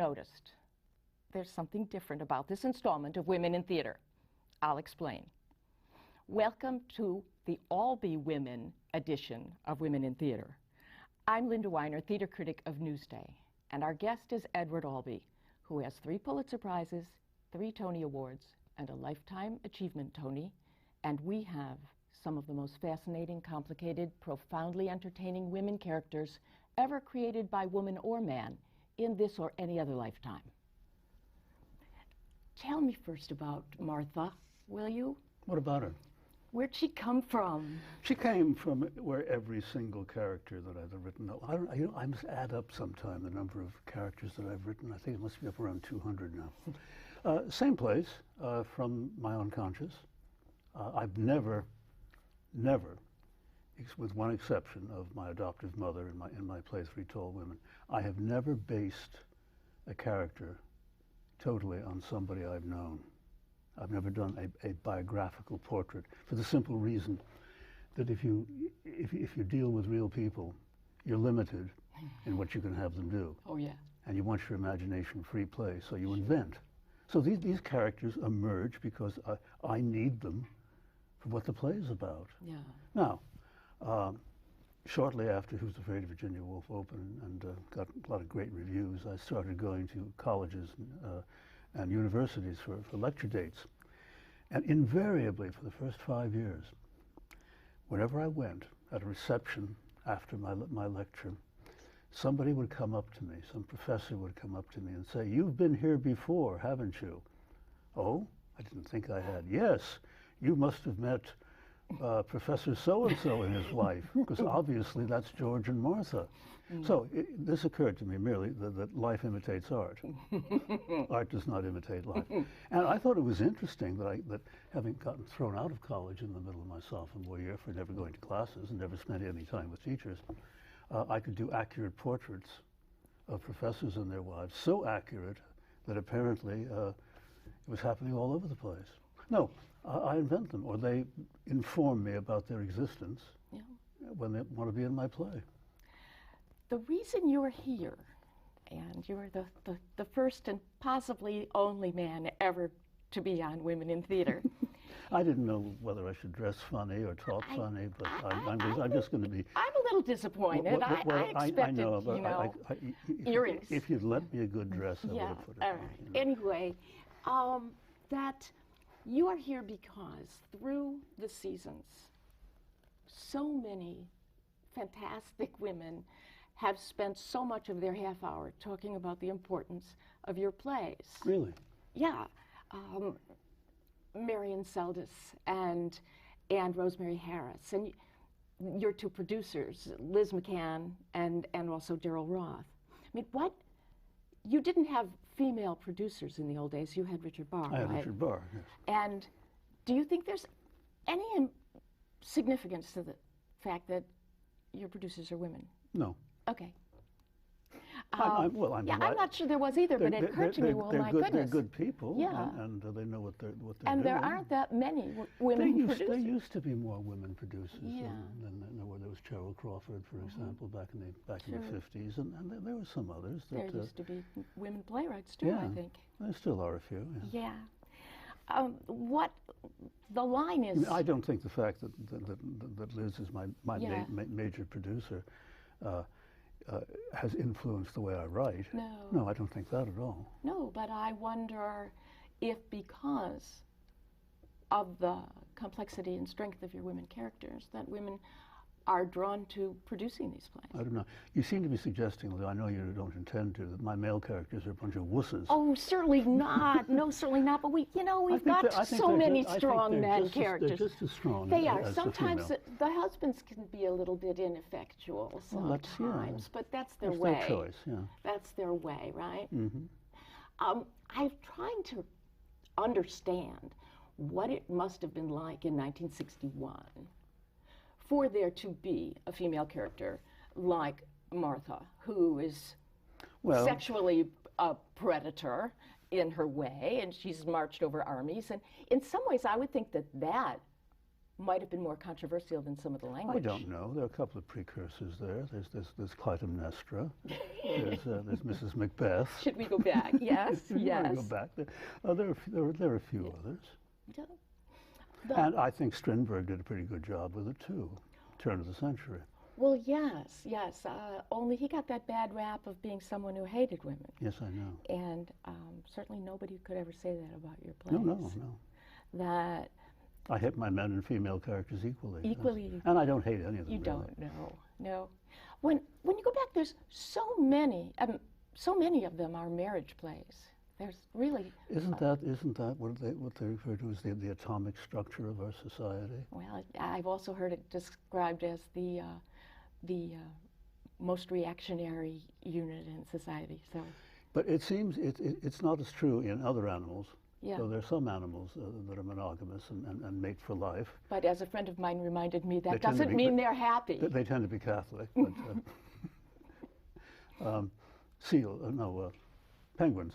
noticed there's something different about this installment of Women in Theater. I'll explain. Welcome to the Albee Women edition of Women in Theater. I'm Linda Weiner, theater critic of Newsday, and our guest is Edward Albee, who has 3 Pulitzer Prizes, 3 Tony Awards, and a Lifetime Achievement Tony, and we have some of the most fascinating, complicated, profoundly entertaining women characters ever created by woman or man in this or any other lifetime. Tell me first about Martha, will you? What about her? Where'd she come from? She came from where every single character that I've written, I must add up sometime the number of characters that I've written. I think it must be up around 200 now. Same place, from my own conscience. I've never, with one exception of my adoptive mother in my play 3 Tall Women, I have never based a character totally on somebody I've known. I've never done a biographical portrait for the simple reason that if you deal with real people, you're limited in what you can have them do. Oh, yeah. And you want your imagination free play, so you invent. So these characters emerge because I need them for what the play is about. Yeah. Now, shortly after Who's Afraid of Virginia Woolf opened and got a lot of great reviews, I started going to colleges and universities for lecture dates. And invariably, for the first 5 years, whenever I went at a reception after my lecture, somebody would come up to me, some professor would come up to me and say, "You've been here before, haven't you?" "Oh, I didn't think I had." "Yes, you must have met Professor so-and-so and his wife, because obviously that's George and Martha." So this occurred to me merely that life imitates art. Art does not imitate life. And I thought it was interesting that having gotten thrown out of college in the middle of my sophomore year for never going to classes and never spending any time with teachers, I could do accurate portraits of professors and their wives, so accurate that apparently it was happening all over the place. No, I invent them, or they inform me about their existence when they want to be in my play. The reason you're here, and you're the first and possibly only man ever to be on Women in Theater. I didn't know whether I should dress funny or talk funny, but I'm just going to be... I'm a little disappointed. I expected, earrings. If you'd lent me a good dress, I would have put it on. Right. Anyway, that you are here because through the seasons, so many fantastic women have spent so much of their half hour talking about the importance of your plays. Really? Yeah. Marion Seldes and Rosemary Harris, and your 2 producers, Liz McCann and also Daryl Roth. I mean, you didn't have female producers in the old days. You had Richard Barr, I had right? Richard Barr, yes. And do you think there's any significance to the fact that your producers are women? No. Okay. I'm not sure there was either, but it occurred to me, well, my goodness. They're good people, yeah. and they know what they're doing. And there aren't that many women producers. There used to be more women producers yeah. than there were. There was Cheryl Crawford, for example, back in the 50s, and there were some others. There used to be women playwrights too, I think. There still are a few. Yeah. What the line is... I don't think the fact that Liz is my major producer has influenced the way I write. No. No, I don't think that at all. No, but I wonder if because of the complexity and strength of your women characters, that women are drawn to producing these plays. I don't know. You seem to be suggesting, although I know you don't intend to, that my male characters are a bunch of wusses. Oh, certainly not. No, certainly not. But we've got so many strong men characters. They're just as strong. They are. Sometimes the husbands can be a little bit ineffectual sometimes, but that's their way. That's their choice, yeah. That's their way, right? Mm-hmm. I'm trying to understand what it must have been like in 1961 for there to be a female character like Martha, who is sexually a predator in her way, and she's marched over armies. And in some ways, I would think that might have been more controversial than some of the language. I don't know. There are a couple of precursors there. There's Clytemnestra. There's Mrs. Macbeth. Should we go back? Yes, yes. Go back. There are a few others. Yeah. And I think Strindberg did a pretty good job with it too. Turn of the century. Well, yes, yes. Only he got that bad rap of being someone who hated women. Yes, I know. And certainly nobody could ever say that about your plays. No. That I hate my men and female characters equally. Equally. And I don't hate any of them. You really. don't, no. When you go back, there's so many of them are marriage plays. There's really... Isn't that what they refer to as the atomic structure of our society? Well, I've also heard it described as the most reactionary unit in society. So, but it seems it's not as true in other animals. yeah. So there are some animals that are monogamous and mate for life. But as a friend of mine reminded me, that They tend to doesn't be- mean they're happy. They tend to be Catholic. But penguins.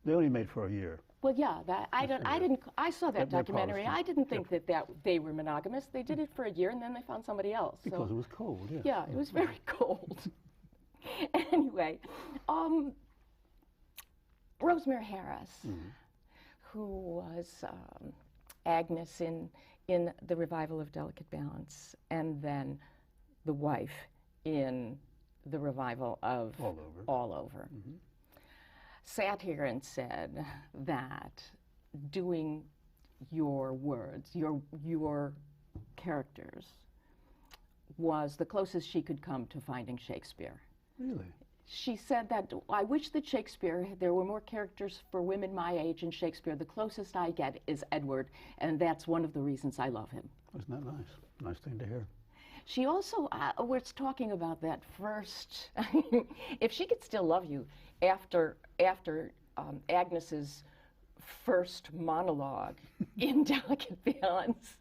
They only mate for a year. Well, yeah, I saw that They're documentary. I didn't think that they were monogamous. They did it for a year and then they found somebody else. Because So, it was cold, yes. yeah, it was very cold. Anyway, Rosemary Harris, who was Agnes in the revival of Delicate Balance, and then the wife in the revival of All Over. Sat here and said that doing your words, your characters, was the closest she could come to finding Shakespeare. Really? She said that, I wish that Shakespeare, there were more characters for women my age in Shakespeare. The closest I get is Edward, and that's one of the reasons I love him. Isn't that nice? Nice thing to hear. She also was talking about that first, if she could still love you after Agnes's first monologue in Delicate Balance.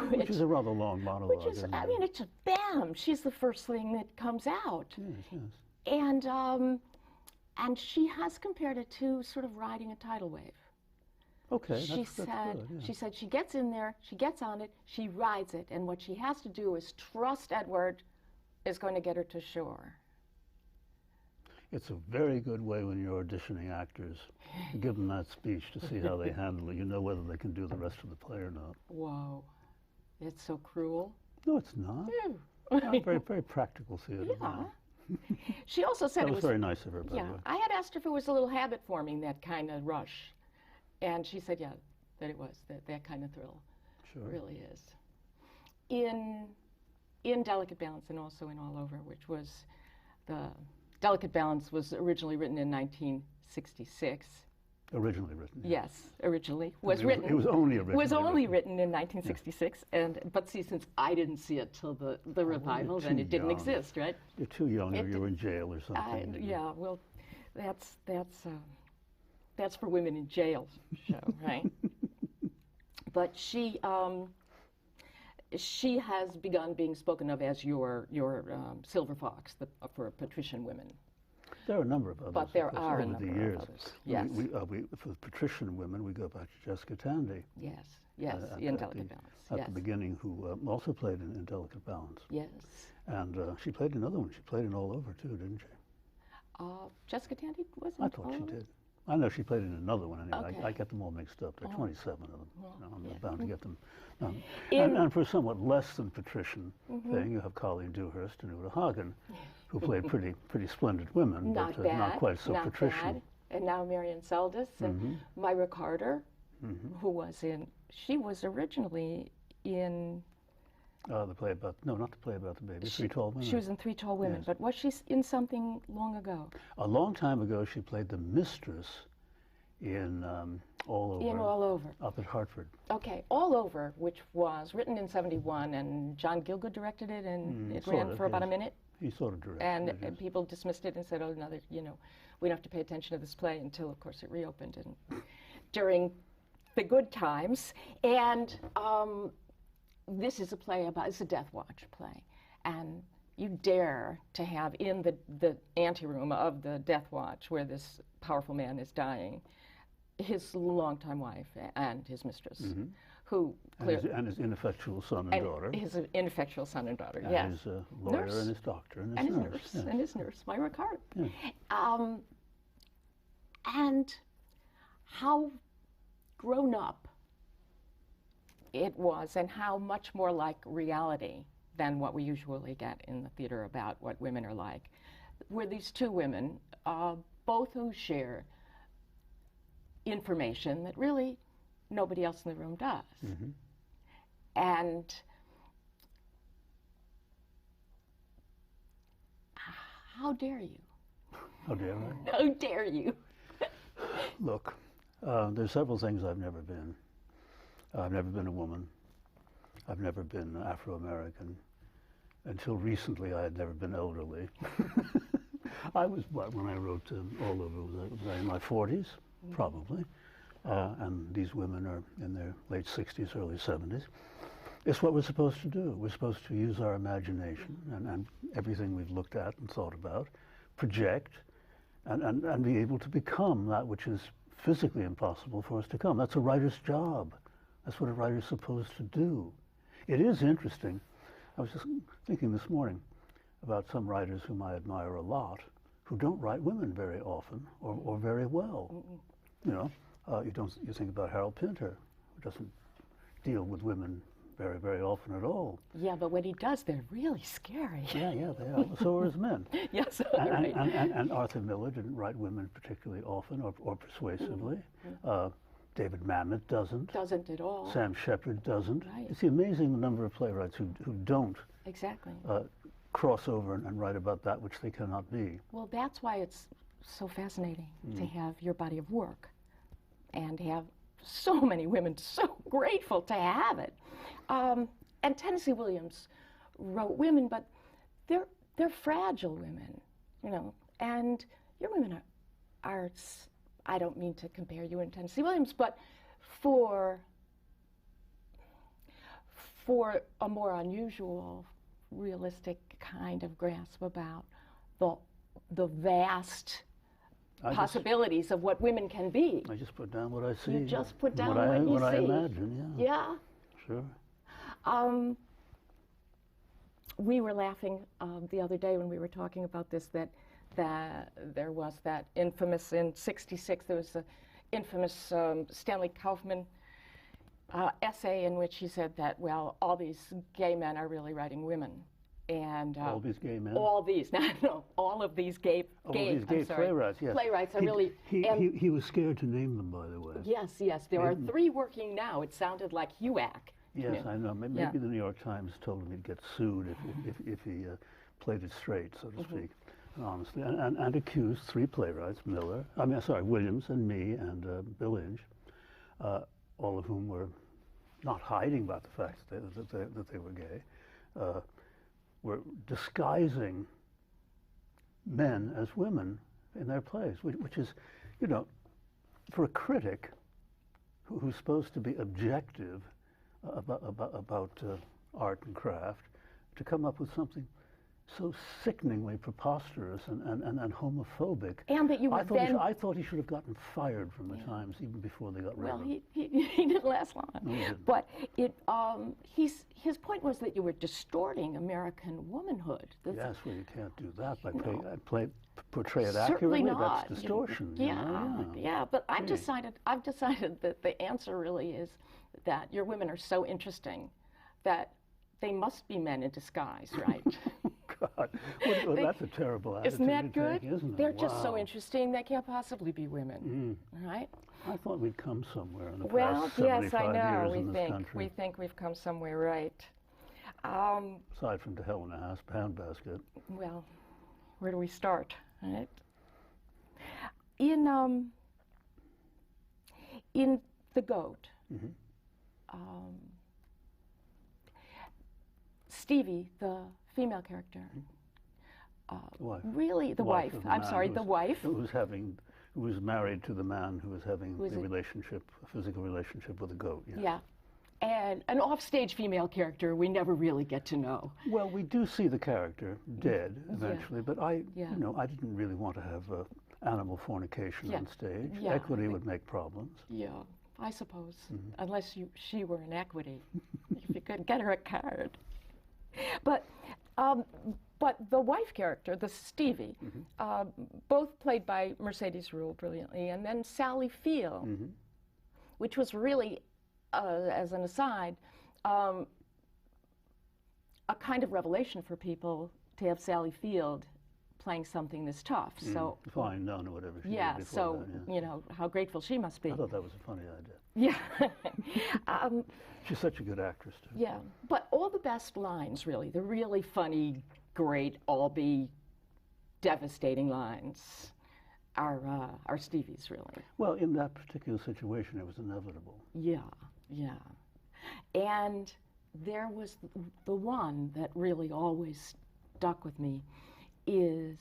Which is a rather long monologue. Which is, I mean, it's a bam. She's the first thing that comes out. Yes. And she has compared it to sort of riding a tidal wave. Okay, She that's good, yeah. She said she gets in there, she gets on it, she rides it, and what she has to do is trust Edward is going to get her to shore. It's a very good way when you're auditioning actors to give them that speech to see how they handle it. You know whether they can do the rest of the play or not. Whoa, it's so cruel. No, it's not. Very, very practical theater. Yeah. She also said That it was very nice of her, by yeah, the way. I had asked her if it was a little habit forming, that kind of rush. And she said, yeah, that it was, that kind of thrill. Sure. It really is. In Delicate Balance and also in All Over, which was Delicate Balance was originally written in 1966. Originally written. Yeah. Yes, originally. It was written only written in 1966. Yeah. But see, since I didn't see it till the revival, then it didn't exist, right? You're too young, or you were in jail or something. Yeah, well, that's for women in jail show, right? But she has begun being spoken of as your Silver Fox for patrician women. There are a number of others. But there are a over number the years. of others. Yes. For patrician women, we go back to Jessica Tandy. Yes. In Delicate Balance. At the beginning, who also played in Delicate Balance. Yes. And she played another one. She played in All Over too, didn't she? Jessica Tandy wasn't. I thought she did. I know she played in another one anyway. Okay. I get them all mixed up. There are 27 of them. I'm yeah. bound to get them. And for a somewhat less than patrician thing, you have Colleen Dewhurst and Uta Hagen, who played pretty splendid women, Not but bad. not quite so not patrician. Bad. And now Marion Seldes and Myra Carter, who was she was originally in... The play about, no, not the play about the baby, Three Tall Women. She was in Three Tall Women, Yes. but was she in something long ago? A long time ago, she played the mistress in All Over. In All Over. Up at Hartford. Okay, All Over, which was written in '71, and John Gielgud directed it, and it ran for about a minute. He sort of directed And it, yes. people dismissed it and said, oh, no, we don't have to pay attention to this play until, of course, it reopened and during the good times. And this is a play it's a Death Watch play. And you dare to have in the anteroom of the Death Watch, where this powerful man is dying, his longtime wife and his mistress, who and his ineffectual son and daughter. His ineffectual son and daughter, and yes. his lawyer nurse. and his doctor and his and his nurse. nurse. Yes. And his nurse, Myra Cart. Yeah. And how grown up it was, and how much more like reality than what we usually get in the theater about what women are like, were these two women, both who share information that really nobody else in the room does. Mm-hmm. And how dare you? How dare I? How dare you? Look, there's several things I've never been. I've never been a woman. I've never been Afro-American. Until recently, I had never been elderly. I was, when I wrote All Over, was I in my 40s, probably. And these women are in their late 60s, early 70s. It's what we're supposed to do. We're supposed to use our imagination and everything we've looked at and thought about, project, and be able to become that which is physically impossible for us to come. That's a writer's job. That's what a writer's supposed to do. It is interesting. I was just thinking this morning about some writers whom I admire a lot who don't write women very often or very well. You know, you think about Harold Pinter, who doesn't deal with women very, very often at all. Yeah, but when he does, they're really scary. Yeah, they are. So are his men. Yes, and, right. and Arthur Miller didn't write women particularly often or persuasively. David Mamet doesn't. Doesn't at all. Sam Shepard doesn't. Right. It's amazing the number of playwrights who don't Exactly. cross over and write about that which they cannot be. Well, that's why it's so fascinating to have your body of work and have so many women so grateful to have it. And Tennessee Williams wrote women, but they're fragile women, you know. And your women are I don't mean to compare you and Tennessee Williams, but for a more unusual, realistic kind of grasp about the vast possibilities of what women can be. I just put down what I see. You just put down what I see. imagine, yeah. Yeah. Sure. We were laughing the other day when we were talking about this, that there was that infamous, in '66, there was the infamous Stanley Kaufman essay in which he said that, well, all these gay men are really writing women. And all these gay men? All these, no, all of these gay playwrights, yes. Playwrights are really... He was scared to name them, by the way. Yes, there are 3 working now. It sounded like HUAC. Yes, I know. Maybe the New York Times told him he'd get sued if he played it straight, so to speak, honestly, and accused 3 playwrights, Williams and me and Bill Inge, all of whom were not hiding about the fact that they were gay, were disguising men as women in their plays, which is, you know, for a critic who's supposed to be objective about art and craft, to come up with something so sickeningly preposterous and homophobic. And that you I thought he should have gotten fired from the Times even before they got rid of him. Well, he didn't last long. No, he didn't. But his point was that you were distorting American womanhood. Yes, well, you can't do that by portray it Certainly accurately. not. That's distortion. Yeah. But I've decided that the answer really is that your women are so interesting that they must be men in disguise, right? God, well, that's a terrible attitude. Isn't that good? Take, isn't it? They're just so interesting, they can't possibly be women, right? I thought we'd come somewhere in the past 75 years in this country. We think we've come somewhere, right? Aside from the hell in a handbasket. Well, where do we start, right? In The Goat, Stevie, the female character, really the wife. I'm sorry, the wife who was married to the man who was having a physical relationship with a goat. Yeah, and an offstage female character we never really get to know. Well, we do see the character dead eventually, but I didn't really want to have animal fornication on stage. Equity would make problems. Yeah. I suppose, unless she were in equity, if you could get her a card. But the wife character, the Stevie, both played by Mercedes Ruehl brilliantly, and then Sally Field, which was really, as an aside, a kind of revelation for people to have Sally Field playing something this tough. So Flying Nun or whatever she yeah, did before so that, you know how grateful she must be. I thought that was a funny idea. Yeah. She's such a good actress too. Yeah, but all the best lines, really, the really funny, great, Albee, devastating lines are Stevie's, really. Well, in that particular situation, it was inevitable. Yeah, yeah. And there was the one that really always stuck with me is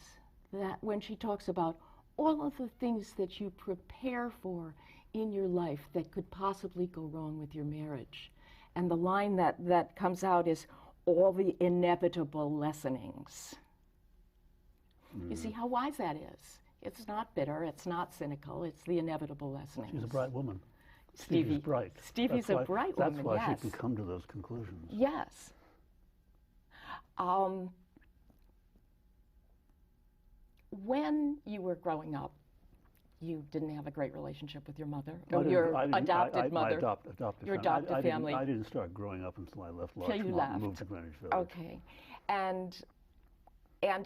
that when she talks about all of the things that you prepare for in your life that could possibly go wrong with your marriage. And the line that comes out is, all the inevitable lessenings. You see how wise that is. It's not bitter, it's not cynical, it's the inevitable lessenings. She's a bright woman. Stevie's bright. Stevie's a bright woman, That's why yes. she can come to those conclusions. Yes. When you were growing up, you didn't have a great relationship with your mother, or your adopted mother. Your adopted family. I didn't start growing up until I left Till you Larchmont left. and moved to Greenwich Village. Okay. And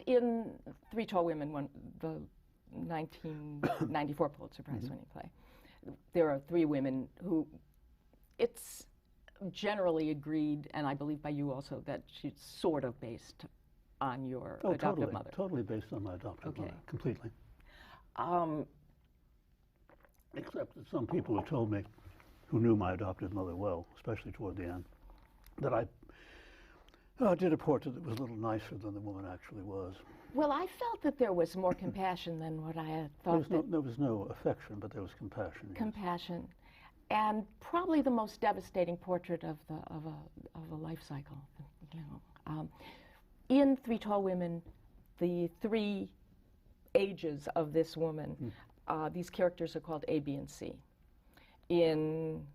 in Three Tall Women, the 1994 Pulitzer Prize-winning play, there are three women who, it's generally agreed, and I believe by you also, that she's sort of based on your adoptive mother. Totally based on my adoptive mother, completely. Except that some people have told me, who knew my adoptive mother well, especially toward the end, that I did a portrait that was a little nicer than the woman actually was. Well, I felt that there was more compassion than what I had thought. There was no affection, but there was compassion. Compassion, and probably the most devastating portrait of a life cycle. You know, in Three Tall Women, the three ages of this woman, these characters are called A, B, and C. In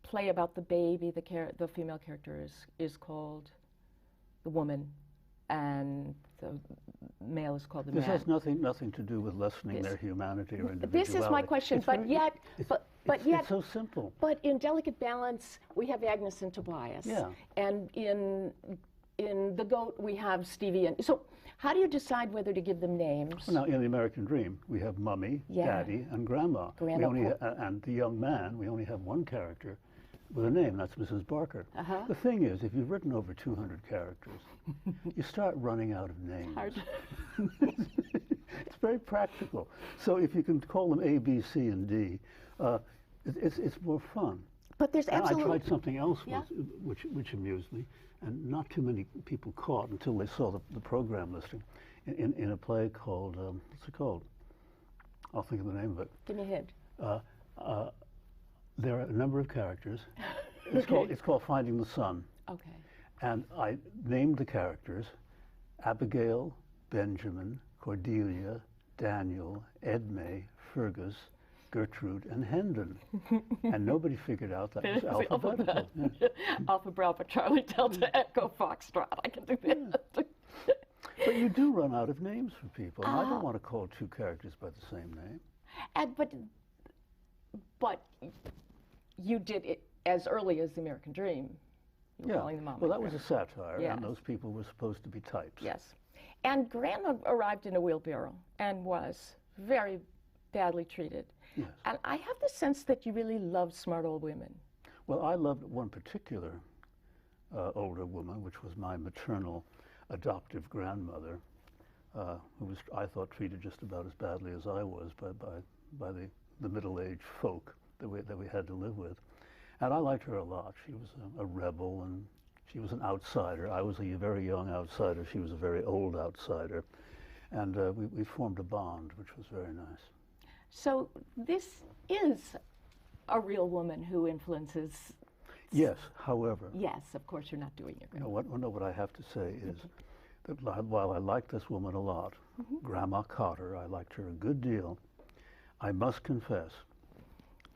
Play About the Baby, the female character is called the woman, and the male is called the man. This has nothing to do with lessening their humanity or individuality. This is my question, but yet, it's so simple. But in Delicate Balance, we have Agnes and Tobias. Yeah. And in The Goat, we have Stevie and so. How do you decide whether to give them names? Well, now, in The American Dream, we have Mummy, Daddy, and Grandma. And the young man, we only have one character with a name, that's Mrs. Barker. The thing is, if you've written over 200 characters, you start running out of names. It's very practical. So if you can call them A, B, C, and D, it's more fun. But there's absolutely... And I tried something else which amused me, and not too many people caught until they saw the program listing, in a play called, what's it called? I'll think of the name of it. Give me a hint. There are a number of characters. It's called Finding the Sun. Okay. And I named the characters Abigail, Benjamin, Cordelia, Daniel, Edme, Fergus, Gertrude, and Hendon. And nobody figured out that was alphabetical. Alpha, Bravo, Charlie, Delta, Echo, Foxtrot. I can do that. But you do run out of names for people. And I don't want to call two characters by the same name. But you did it as early as The American Dream. You were calling them Mom. Well, that was a satire, yes. And those people were supposed to be types. Yes. And Grandma arrived in a wheelbarrow and was very badly treated. Yes. And I have the sense that you really loved smart old women. Well, I loved one particular older woman, which was my maternal adoptive grandmother, who was, I thought, treated just about as badly as I was by the middle-aged folk that we had to live with. And I liked her a lot. She was a rebel, and she was an outsider. I was a very young outsider. She was a very old outsider. And we formed a bond, which was very nice. So this is a real woman who influences... Yes, however... Yes, of course you're not doing your grandma. What I have to say is that while I like this woman a lot, Grandma Cotter, I liked her a good deal, I must confess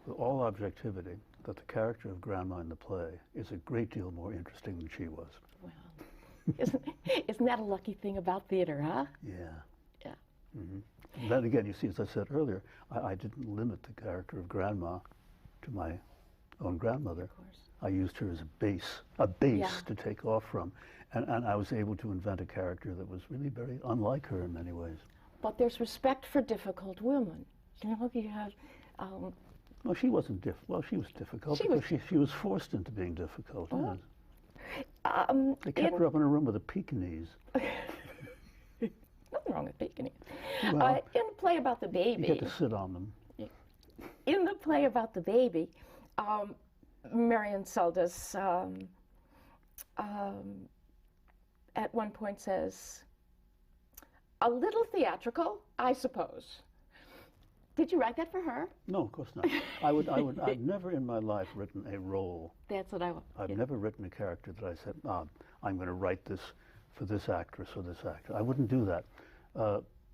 with all objectivity, that the character of Grandma in the play is a great deal more interesting than she was. Well, isn't that a lucky thing about theater, huh? Yeah. Yeah. Mm-hmm. Then again, you see, as I said earlier, I didn't limit the character of Grandma to my own grandmother. Of course. I used her as a base to take off from. And I was able to invent a character that was really very unlike her in many ways. But there's respect for difficult women. You know, you have... Well, she wasn't she was difficult because she was forced into being difficult. Oh. Yes. They kept her up in a room with a Pekingese. Nothing wrong with Pekingese. Well, in the play about the baby... You get to sit on them. In the play about the baby, Marion Seldes at one point says, a little theatrical, I suppose. Did you write that for her? No, of course not. I've never in my life written a role. That's what I want. I've never written a character that I said, I'm going to write this for this actress or this actor. I wouldn't do that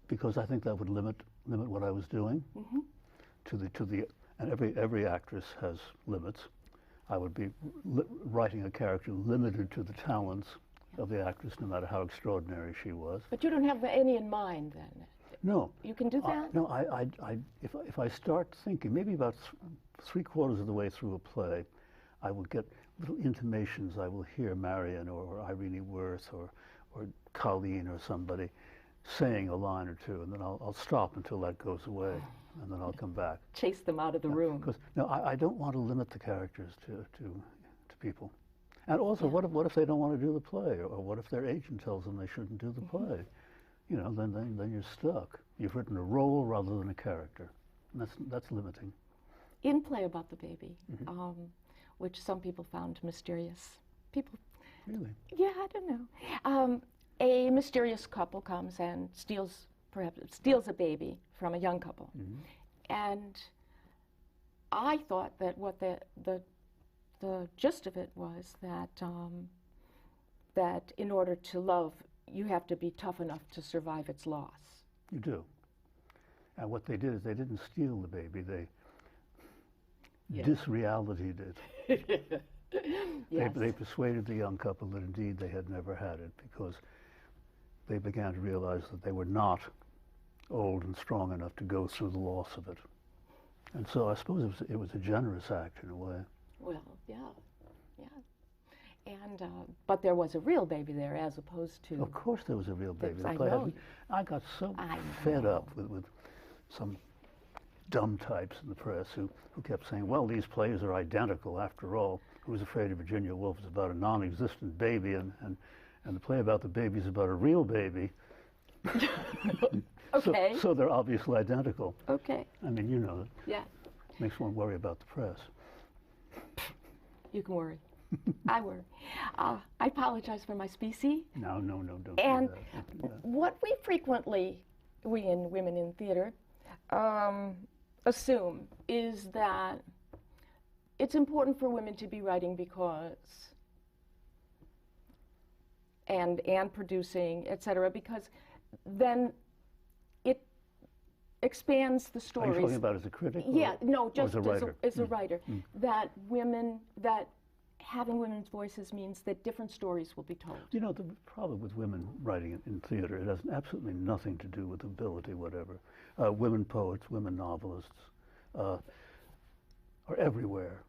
because I think that would limit what I was doing and every actress has limits. I would be writing a character limited to the talents of the actress, no matter how extraordinary she was. But you don't have any in mind, then? No. You can do that? No, if I start thinking, maybe about three-quarters of the way through a play, I will get little intimations. I will hear Marion or Irene Worth or Colleen or somebody saying a line or two, and then I'll stop until that goes away, and then I'll come back. Chase them out of the room. Because I don't want to limit the characters to people. And also, what if they don't want to do the play, or what if their agent tells them they shouldn't do the play? You know, then you're stuck. You've written a role rather than a character, and that's limiting. In Play About the Baby, which some people found mysterious. People. Really? Yeah, I don't know. A mysterious couple comes and steals a baby from a young couple, and I thought that what the gist of it was that in order to love, you have to be tough enough to survive its loss. You do. And what they did is they didn't steal the baby, they disrealitied it. Yes. They persuaded the young couple that indeed they had never had it because they began to realize that they were not old and strong enough to go through the loss of it. And so I suppose it was a generous act in a way. Well, yeah. And but there was a real baby there, as opposed to. Of course, there was a real baby. I got so fed up with some dumb types in the press who kept saying, "Well, these plays are identical after all. Who's Afraid of Virginia Woolf is about a non-existent baby, and the play about the baby is about a real baby." Okay. So they're obviously identical. Okay. I mean, you know, Yeah. makes one worry about the press. You can worry. I worry. I apologize for my species. No, don't And do that. what we frequently, women in theater, assume is that it's important for women to be writing because, and producing, etc., because then it expands the stories. Are you talking about as a critic? Yeah, no, just as a writer. As a writer. That having women's voices means that different stories will be told. You know, the problem with women writing in theater, it has absolutely nothing to do with ability, whatever. Women poets, women novelists are everywhere.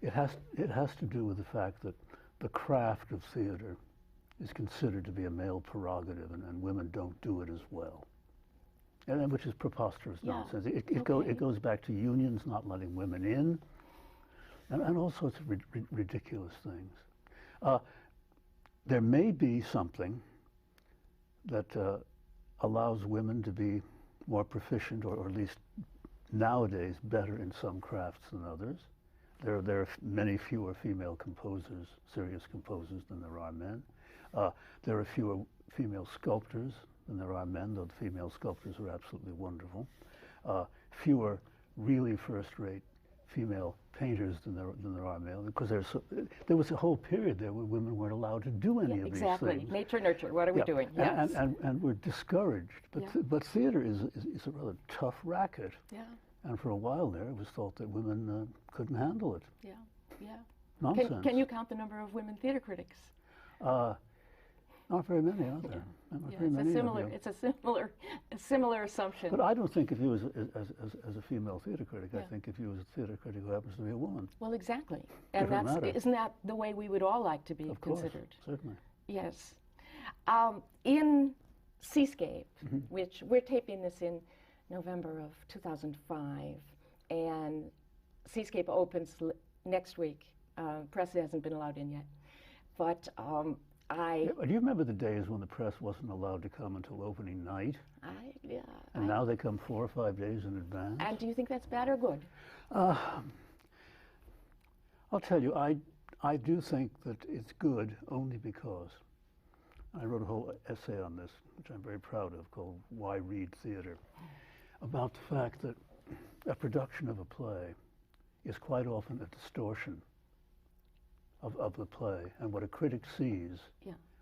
It has to do with the fact that the craft of theater is considered to be a male prerogative, and women don't do it as well. And which is preposterous nonsense. It goes back to unions not letting women in, and all sorts of ridiculous things. There may be something that allows women to be more proficient, or at least nowadays better in some crafts than others. There are many fewer female composers, serious composers, than there are men. There are fewer female sculptors than there are men, though the female sculptors are absolutely wonderful. Fewer really first-rate female painters than there are male, because there was a whole period there where women weren't allowed to do any of these things. Exactly. Nature, nurture. What are we doing? Yes. And we're discouraged. But theater is a rather tough racket. Yeah. And for a while there, it was thought that women couldn't handle it. Yeah. Yeah. Nonsense. Can you count the number of women theater critics? Not very many, are there? It's a similar assumption. But I don't think of you as a female theater critic. I think of you as a theater critic who happens to be a woman. Well, exactly. And isn't that the way we would all like to be considered? Of course, certainly. Yes. In Seascape, which we're taping this in November of 2005, and Seascape opens next week. Press hasn't been allowed in yet. But do you remember the days when the press wasn't allowed to come until opening night? And now they come 4 or 5 days in advance? And do you think that's bad or good? I'll tell you, I do think that it's good only because I wrote a whole essay on this, which I'm very proud of, called Why Read Theater, about the fact that a production of a play is quite often a distortion of the play, and what a critic sees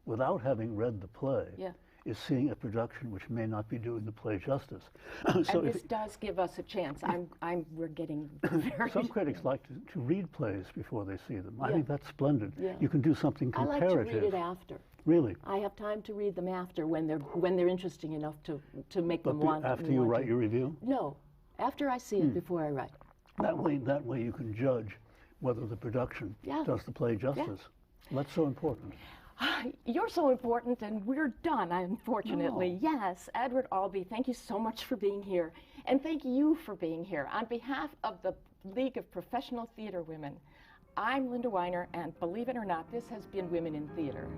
without having read the play is seeing a production which may not be doing the play justice. So this does give us a chance. We're getting very... Some critics like to read plays before they see them. I think that's splendid. You can do something comparative. I like to read it after. Really? I have time to read them after when they're interesting enough to make them want. After you write your review? No, after I see it before I write. That way you can judge whether the production does the play justice. That's so important. You're so important, and we're done, unfortunately. No. Yes, Edward Albee, thank you so much for being here. And thank you for being here. On behalf of the League of Professional Theater Women, I'm Linda Weiner, and believe it or not, this has been Women in Theater.